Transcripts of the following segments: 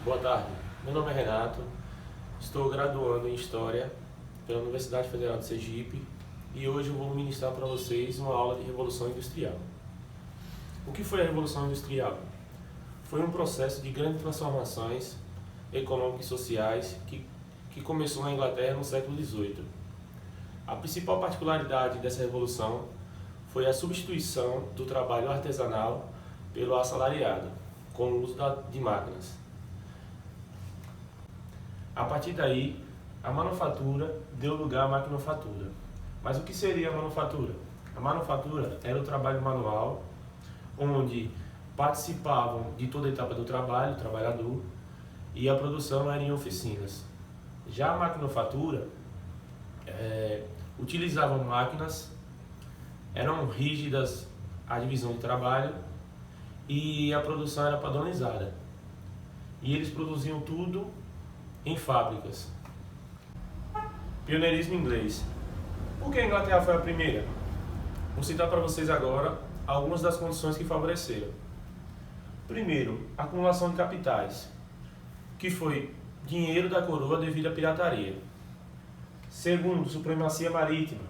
Boa tarde, meu nome é Renato, estou graduando em História pela Universidade Federal de Sergipe e hoje eu vou ministrar para vocês uma aula de Revolução Industrial. O que foi a Revolução Industrial? Foi um processo de grandes transformações econômicas e sociais que começou na Inglaterra no século XVIII. A principal particularidade dessa revolução foi a substituição do trabalho artesanal pelo assalariado, com o uso de máquinas. A partir daí, a manufatura deu lugar à maquinofatura. Mas o que seria a manufatura? A manufatura era o trabalho manual, onde participavam de toda a etapa do trabalho, o trabalhador, e a produção era em oficinas. Já a maquinofatura utilizavam máquinas, eram rígidas a divisão de trabalho e a produção era padronizada. E eles produziam tudo em fábricas. Pioneirismo inglês. Por que a Inglaterra foi a primeira? Vou citar para vocês agora algumas das condições que favoreceram. Primeiro, acumulação de capitais, que foi dinheiro da coroa devido à pirataria. Segundo, supremacia marítima,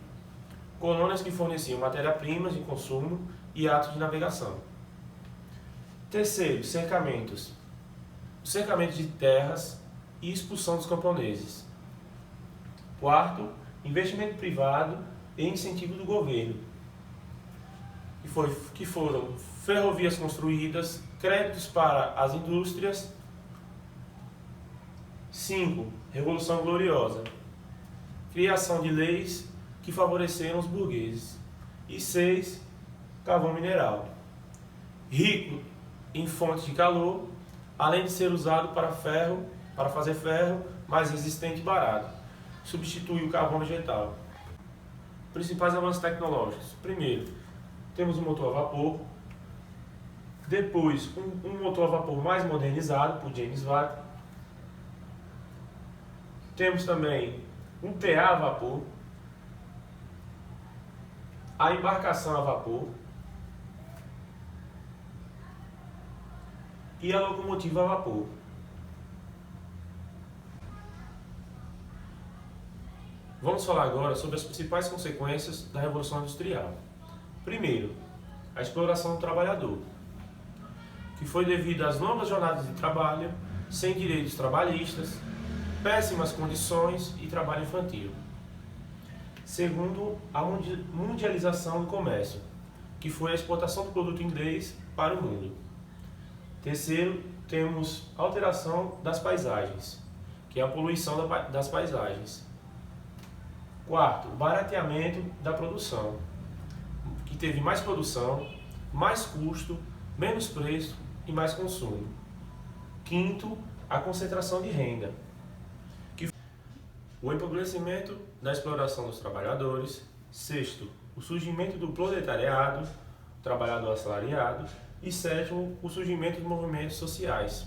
colônias que forneciam matéria-primas de consumo e atos de navegação. Terceiro, cercamentos. Cercamento de terras e expulsão dos camponeses. Quarto, investimento privado e incentivo do governo, que foram ferrovias construídas, créditos para as indústrias. 5. Revolução Gloriosa, criação de leis que favoreceram os burgueses. E 6. Carvão mineral, rico em fontes de calor, além de ser usado para fazer ferro, mais resistente e barato. Substitui o carvão vegetal. Principais avanços tecnológicos. Primeiro, temos o motor a vapor. Depois, um motor a vapor mais modernizado, por James Watt. Temos também um TA a vapor. A embarcação a vapor. E a locomotiva a vapor. Vamos falar agora sobre as principais consequências da Revolução Industrial. Primeiro, a exploração do trabalhador, que foi devido às longas jornadas de trabalho, sem direitos trabalhistas, péssimas condições e trabalho infantil. Segundo, a mundialização do comércio, que foi a exportação do produto inglês para o mundo. Terceiro, temos a alteração das paisagens, que é a poluição das paisagens. Quarto, o barateamento da produção, que teve mais produção, mais custo, menos preço e mais consumo. Quinto, a concentração de renda, o empobrecimento da exploração dos trabalhadores. Sexto, o surgimento do proletariado, trabalhador assalariado. E sétimo, o surgimento de movimentos sociais,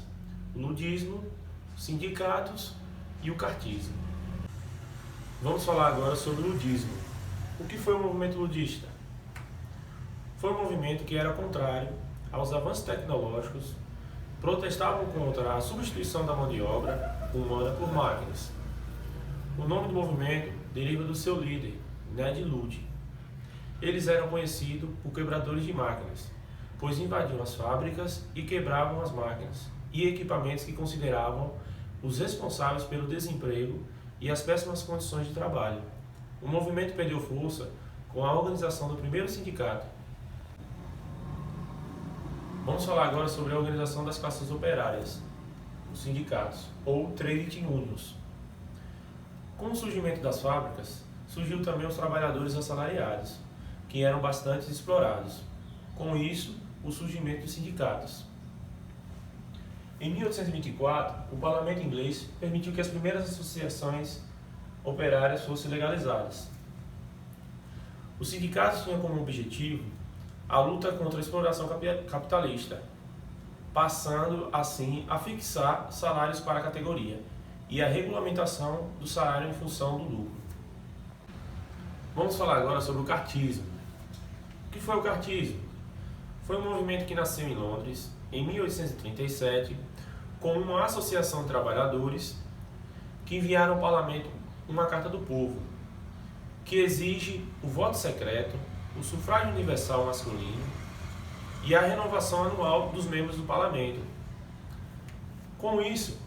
o ludismo, sindicatos e o cartismo. Vamos falar agora sobre o ludismo. O que foi o movimento ludista? Foi um movimento que era contrário aos avanços tecnológicos, protestavam contra a substituição da mão de obra humana por máquinas. O nome do movimento deriva do seu líder, Ned Ludd. Eles eram conhecidos por quebradores de máquinas, pois invadiam as fábricas e quebravam as máquinas e equipamentos que consideravam os responsáveis pelo desemprego e as péssimas condições de trabalho. O movimento perdeu força com a organização do primeiro sindicato. Vamos falar agora sobre a organização das classes operárias, os sindicatos, ou trade unions. Com o surgimento das fábricas, surgiu também os trabalhadores assalariados, que eram bastante explorados. Com isso, o surgimento dos sindicatos. Em 1824, o parlamento inglês permitiu que as primeiras associações operárias fossem legalizadas. Os sindicatos tinham como objetivo a luta contra a exploração capitalista, passando assim a fixar salários para a categoria e a regulamentação do salário em função do lucro. Vamos falar agora sobre o cartismo. O que foi o cartismo? Foi um movimento que nasceu em Londres em 1837 com uma associação de trabalhadores que enviaram ao parlamento uma carta do povo, que exige o voto secreto, o sufrágio universal masculino e a renovação anual dos membros do parlamento. Com isso,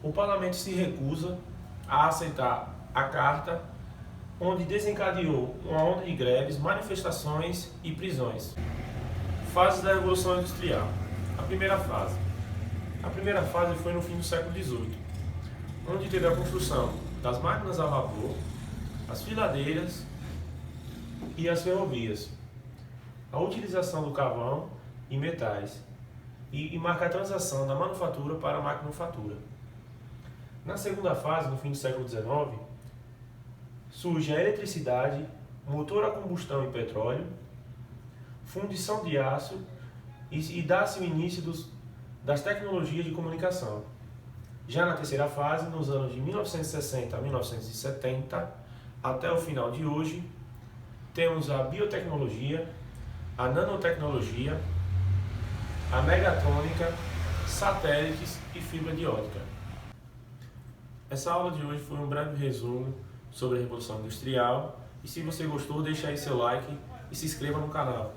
o parlamento se recusa a aceitar a carta, onde desencadeou uma onda de greves, manifestações e prisões. Fases da Revolução Industrial. A primeira fase. A primeira fase foi no fim do século XVIII, onde teve a construção das máquinas a vapor, as filadeiras e as ferrovias, a utilização do carvão e metais, e marca a transição da manufatura para a maquinofatura. Na segunda fase, no fim do século XIX, surge a eletricidade, motor a combustão e petróleo, fundição de aço e dá-se o início das tecnologias de comunicação. Já na terceira fase, nos anos de 1960 a 1970, até o final de hoje, temos a biotecnologia, a nanotecnologia, a megatrônica, satélites e fibra de ótica. Essa aula de hoje foi um breve resumo sobre a Revolução Industrial, e se você gostou, deixe aí seu like e se inscreva no canal.